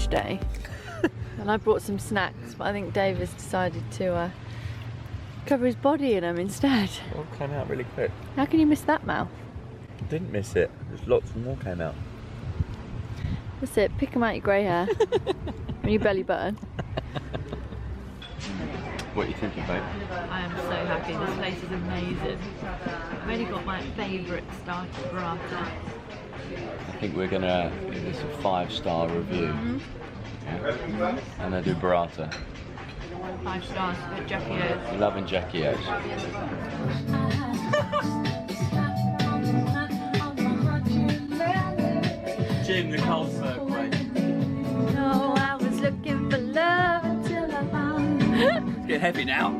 beach day. And I brought some snacks, but I think Dave has decided to cover his body in them instead. It all came out really quick. How can you miss that, Mal? Didn't miss it. There's lots more came out. That's it, pick them out your grey hair and your belly button. What are you thinking, babe? I am so happy, this place is amazing. I've only got my favourite starter burrata. I think we're gonna give this a 5-star review. Yeah. And I do burrata. 5 stars for Jacky O. Loving Jacky O's. Jim, the Carlsberg way. No, I was looking for love until I found it. It's getting heavy now.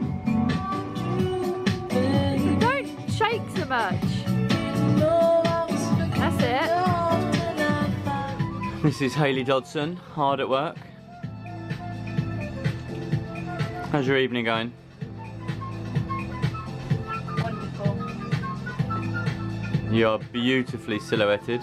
Don't shake so much. That's it. This is Hayley Dodson, hard at work. How's your evening going? Wonderful. You're beautifully silhouetted.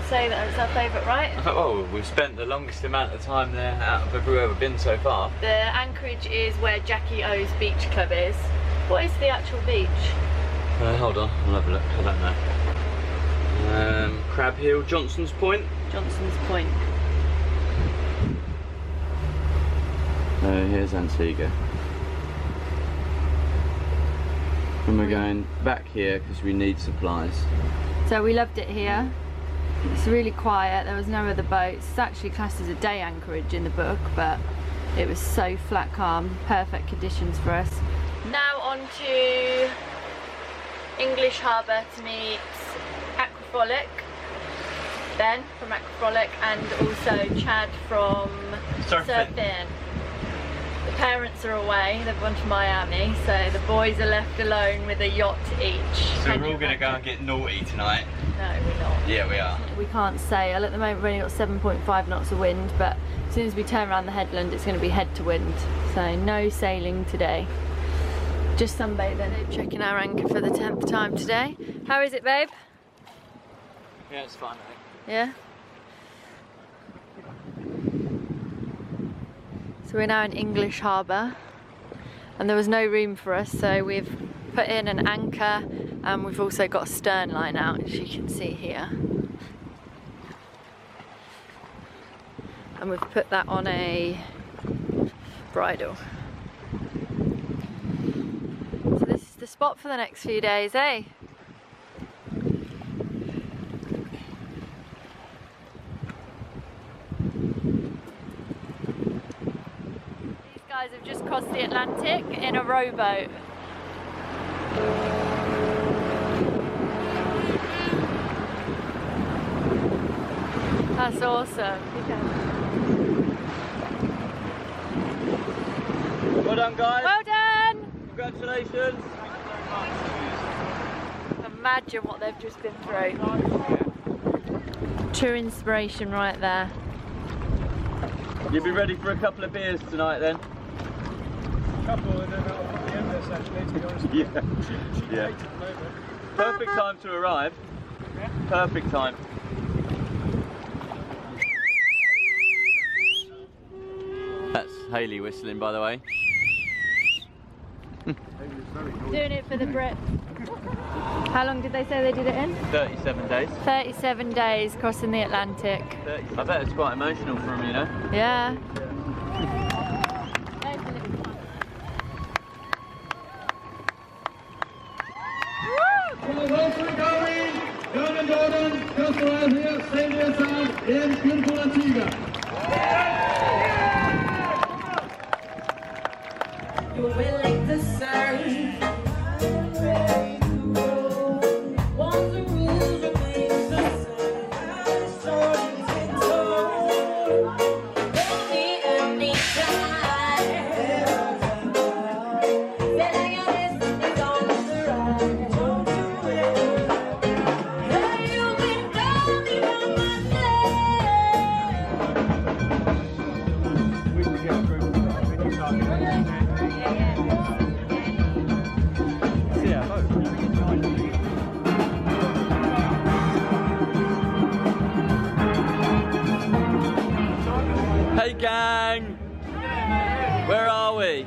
Say that it's our favourite, right? Oh, we've spent the longest amount of time there out of everywhere we've been so far. The anchorage is where Jacky O's beach club is. What is the actual beach? Hold on, I'll have a look, I don't know. Crab Hill, Johnson's Point. Johnson's Point. Here's Antigua. And we're going back here because we need supplies. So we loved it here. It's really quiet, there was no other boats. It's actually classed as a day anchorage in the book, but it was so flat calm, perfect conditions for us. Now on to English Harbour to meet Aquafrolic, Ben from Aquafrolic, and also Chad from Surfing. The parents are away, they've gone to Miami, so the boys are left alone with a yacht each. So we're all going to go and get naughty tonight? No, we're not. Yeah, we are. We can't sail. At the moment we've only got 7.5 knots of wind, but as soon as we turn around the headland it's going to be head to wind. So no sailing today. Just sunbathing. Checking our anchor for the 10th time today. How is it, babe? Yeah, it's fine, I think. Yeah? So we're now in English Harbour and there was no room for us, so we've put in an anchor and we've also got a stern line out, as you can see here. And we've put that on a bridle. So this is the spot for the next few days, eh? These guys have just crossed the Atlantic in a rowboat. That's awesome. Well done, guys. Well done. Congratulations. Imagine what they've just been through. True inspiration right there. You'll be ready for a couple of beers tonight then? A couple, and then I'll probably end this actually, to be honest with you. Cheap Yeah. rate at the moment. Perfect time to arrive. Yeah. Perfect time. That's Hayley whistling, by the way. Doing it for the Brits. How long did they say they did it in? 37 days. 37 days crossing the Atlantic. I bet it's quite emotional for them, you know? Yeah. in beautiful Antigua. You're willing to serve. Want the rules remain the same. Stories been told. Only any time. Said I got this is on the ride. Don't do it. Hey, you can call me by my name. We can get through when you're talking. See our boat. Hey gang! Where are we?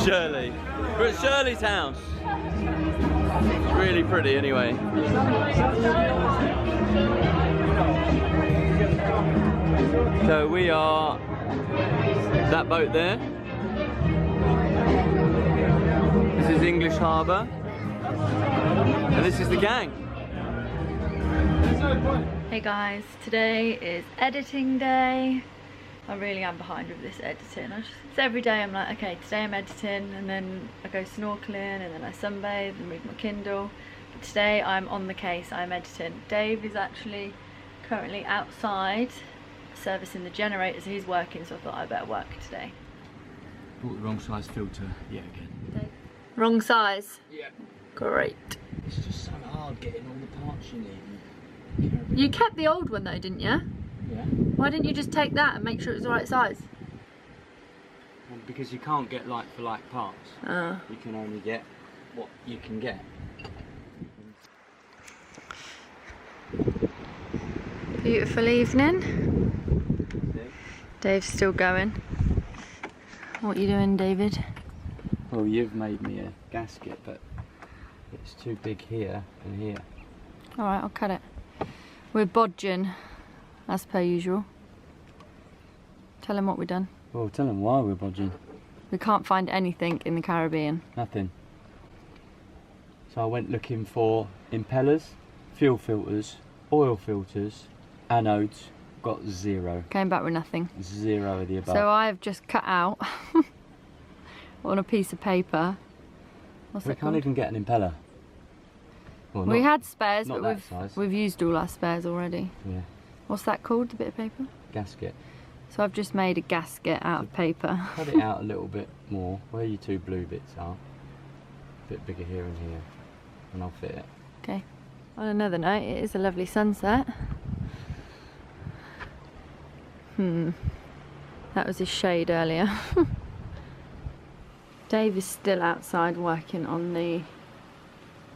Shirley. We're at Shirley's house. It's really pretty anyway. So we are that boat there. This is English Harbour. And this is the gang. Hey guys, today is editing day. I really am behind with this editing. It's every day I'm like, okay, today I'm editing, and then I go snorkeling, and then I sunbathe and read my Kindle. But today I'm on the case, I'm editing. Dave is actually currently outside servicing the generators. He's working, so I thought I better work today. Bought the wrong size filter yet again. Dave. Wrong size? Yeah. Great. It's just so hard getting all the parts you need. You kept the old one though, didn't you? Yeah. Why didn't you just take that and make sure it was the right size? Well, because you can't get like for like parts. Oh. You can only get what you can get. Beautiful evening. See? Dave's still going. What are you doing, David? Well, you've made me a gasket, but it's too big here and here. Alright, I'll cut it. We're bodging, as per usual. Tell him what we've done. Well, tell them why we're bodging. We can't find anything in the Caribbean. Nothing. So I went looking for impellers, fuel filters, oil filters, anodes. Got zero. Came back with nothing. Zero of the above. So I've just cut out on a piece of paper. What's we it can't called? even get an impeller. Well, We not- had spares, not but that size. we've used all our spares already. Yeah, What's that called, the bit of paper? gasket. So I've just made a gasket out of paper. Cut it out a little bit more, where your two blue bits are. A bit bigger here and here, and I'll fit it. Okay. On another note, it is a lovely sunset. That was his shade earlier. Dave is still outside working on the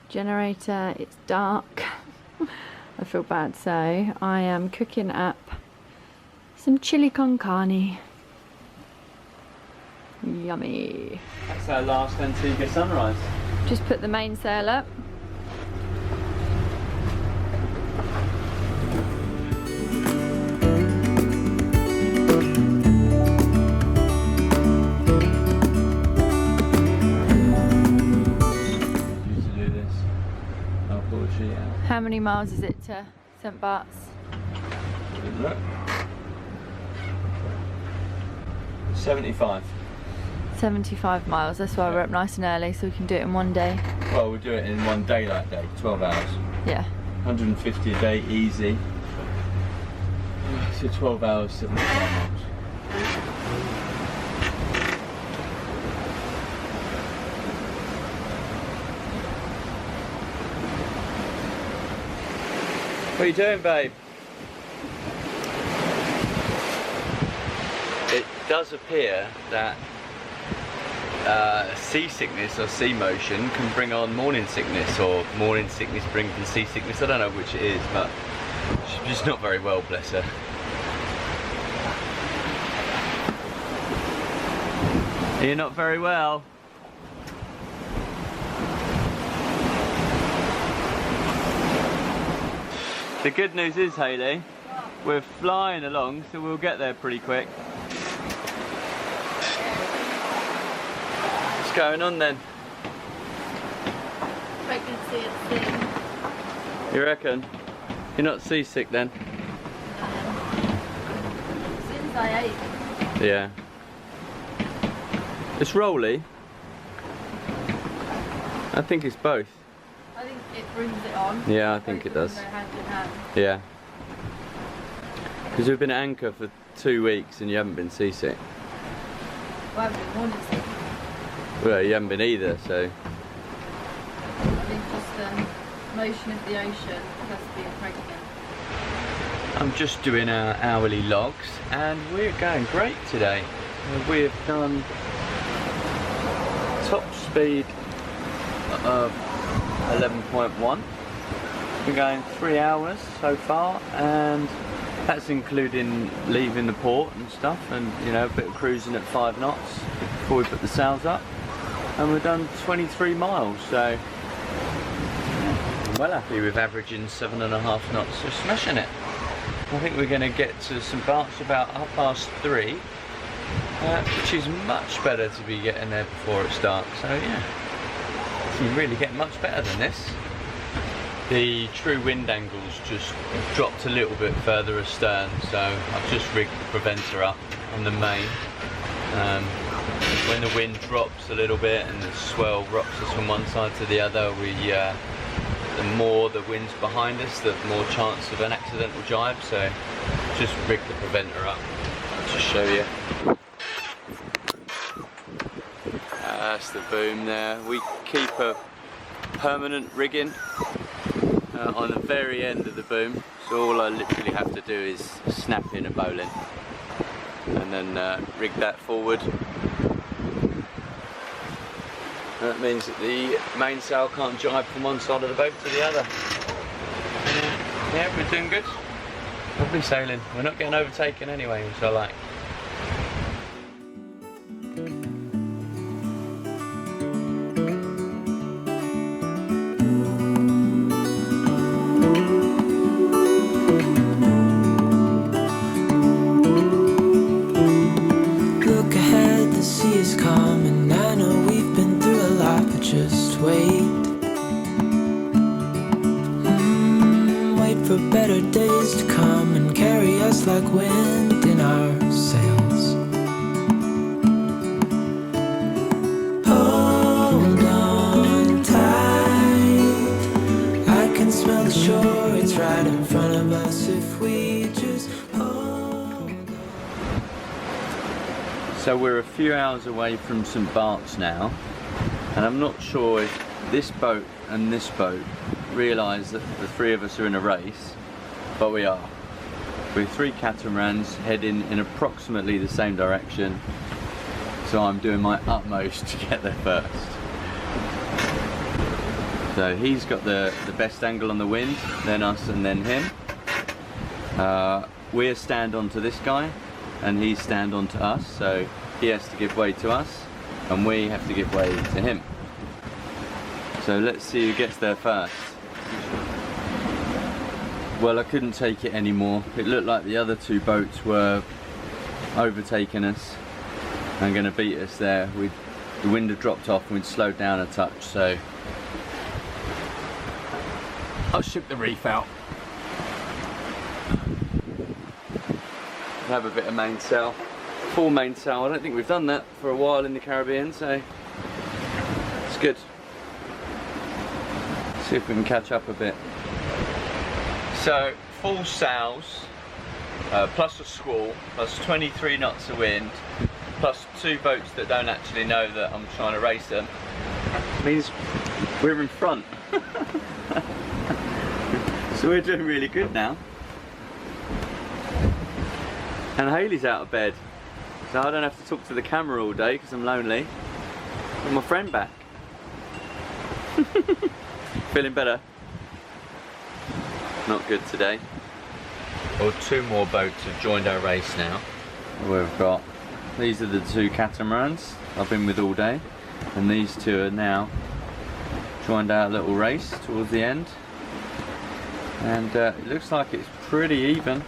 generator. It's dark. I feel bad, so I am cooking up some chili con carne. Yummy. That's our last Antigua sunrise. Just put the mainsail up. Used to do this. I'll pull the sheet out. How many miles is it to St Barts? Look. 75. 75 miles, that's why we're up nice and early, so we can do it in one day. Well, we'll do it in one day that day, 12 hours. Yeah. 150 a day, easy. So 12 hours, 75 miles. What are you doing, babe? It does appear that seasickness or sea motion can bring on morning sickness, or morning sickness brings on seasickness. I don't know which it is, but she's just not very well, bless her. You're not very well. The good news is, Hayley, we're flying along, so we'll get there pretty quick. What's going on then? Pregnancy at sea. You reckon? You're not seasick then? Since I ate. Yeah. It's rolly. I think it's both. I think it brings it on. Yeah, I think it does. Go hand in hand. Yeah. Because we've been at anchor for 2 weeks and you haven't been seasick. Well, I've been wanting to. Well, you haven't been either, so. I think just the motion of the ocean plus being pregnant. I'm just doing our hourly logs and we're going great today. We've done top speed of 11.1. We're going 3 hours so far, and that's including leaving the port and stuff, and you know, a bit of cruising at 5 knots before we put the sails up. And we've done 23 miles, so I'm well happy with averaging 7.5 knots. So smashing it. I think we're going to get to St Barts about 3:30, which is much better to be getting there before it starts. So yeah, you really get much better than this. The true wind angles just dropped a little bit further astern, so I've just rigged the preventer up on the main. When the wind drops a little bit and the swell rocks us from one side to the other, the more the wind's behind us, the more chance of an accidental jibe, so just rig the preventer up. I'll just show you. That's the boom there. We keep a permanent rigging on the very end of the boom, so all I literally have to do is snap in a bowline and then rig that forward. That means that the mainsail can't jibe from one side of the boat to the other. Yeah, we're doing good. Lovely sailing. We're not getting overtaken anyway, which I like. Look ahead, the sea is calm, and I know we've been through a lot, but just wait. Wait for better days to come and carry us like wind in our sails. Hold on tight, I can smell the shore, it's right in front of us if we just hold on. So we're a few hours away from St Barts now, and I'm not sure if this boat and this boat realise that the three of us are in a race, but we are. We're 3 catamarans heading in approximately the same direction, so I'm doing my utmost to get there first. So he's got the best angle on the wind, then us and then him. We're stand on to this guy and he's stand on to us, so he has to give way to us and we have to give way to him. So let's see who gets there first. Well, I couldn't take it anymore. It looked like the other 2 boats were overtaking us and going to beat us there. The wind had dropped off and we'd slowed down a touch, so I'll ship the reef out. Have a bit of mainsail. Full mainsail. I don't think we've done that for a while in the Caribbean, so it's good. See if we can catch up a bit. So full sails, plus a squall, plus 23 knots of wind, plus 2 boats that don't actually know that I'm trying to race them, means we're in front. So we're doing really good now. And Hayley's out of bed, so I don't have to talk to the camera all day because I'm lonely. Got my friend back. Feeling better? Not good today. Well, 2 more boats have joined our race now. We've got, these are the 2 catamarans I've been with all day, and these 2 are now joined our little race towards the end. and it looks like it's pretty even.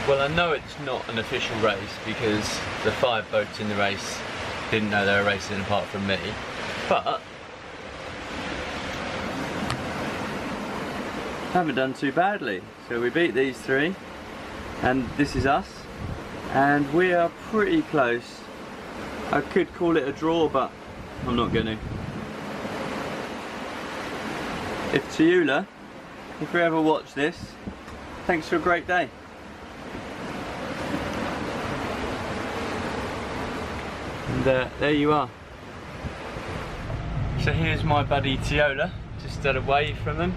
Well, I know it's not an official race because the 5 boats in the race didn't know they were racing apart from me, but haven't done too badly. So we beat these 3, and this is us, and we are pretty close. I could call it a draw, but I'm not going to. If Ayla, if you ever watch this, thanks for a great day. And there you are. So here's my buddy Ayla, just at a wave from them.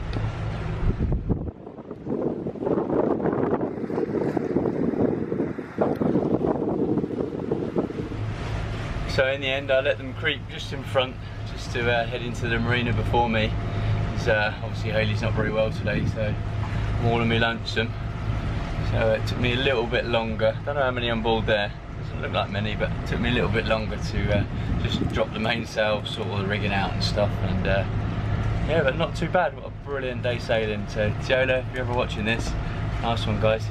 So in the end I let them creep just in front, just to head into the marina before me. Obviously Hayley's not very well today, so I'm all in my lonesome. So it took me a little bit longer. Don't know how many on board there. Doesn't look like many, but it took me a little bit longer to just drop the mainsail, sort all the rigging out and stuff. And yeah, but not too bad. What a brilliant day sailing. So Ayla, if you're ever watching this, nice one guys.